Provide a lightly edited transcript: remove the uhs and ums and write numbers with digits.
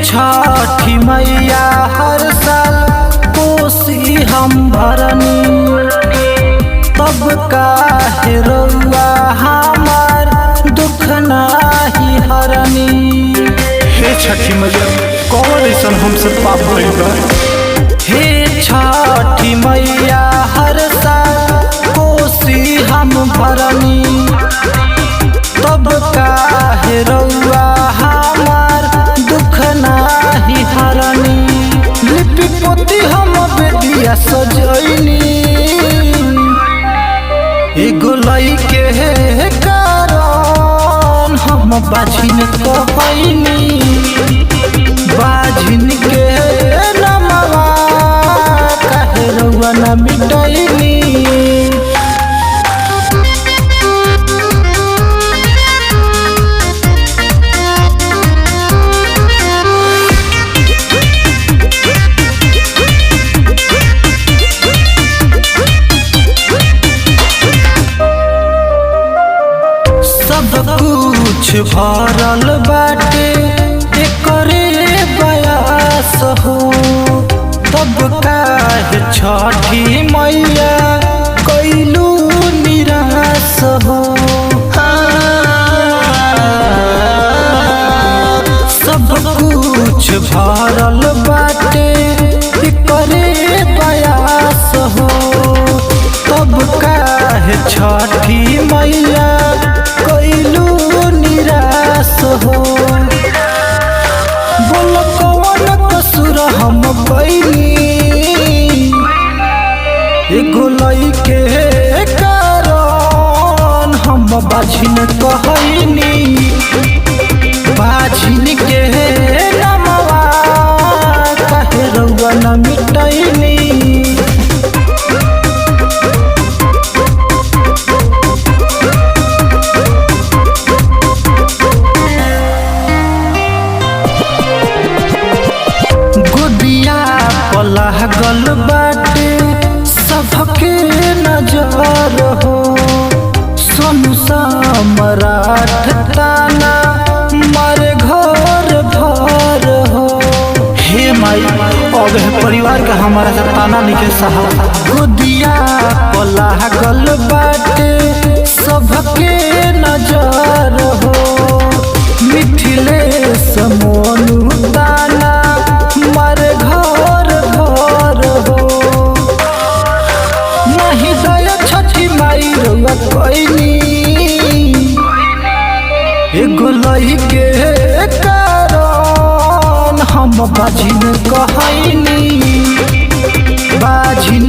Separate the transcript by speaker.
Speaker 1: छठी मैया हर साल कोसी हम भरनी, तब काहे रउआ हमार दुख नाही हरनी।
Speaker 2: हे छठी मैया कौन ऐसा हमसे पाप भइल बा?
Speaker 1: हे छठी मैया हर साल कोसी हम भरनी, तब काहे रउआ हमार दुख नाही हरनी। लिपि पोती हम बेदिया सजैनी, एगो लइके कारण हम बाझिन कहैनी। बाझिन के नमवा काहे रउआ ना मिटैनी। सब कुछ भरल बाटे एकरे बयास हो, तब काहे छठी मैया कैलू निराश हो। सब कुछ भरल बाटे एकरे बयास हो, तब काहे छठी मैया कैलू निराश हो। बोल कौन कसूर हम कैनी, एगो लइके कारण हम बाझिन कहैनी। बाझिन के नमवा काहे रउआ ना मिटैनी। लागल बाटे सबके नजर हो, सोनू सम्राट ताना मारे घर भर हो।
Speaker 2: हे माई अब परिवार का हमारा से ताना निकल सहा।
Speaker 1: गोदिया लागल बाटे सबके नजर हो, मिथिलेश मोनू ताना मारे घर भर हो। नहीं दया छठी माई रउआ कैनी, एगो लइके कारण हम बाझिन कहैनी। बाझिन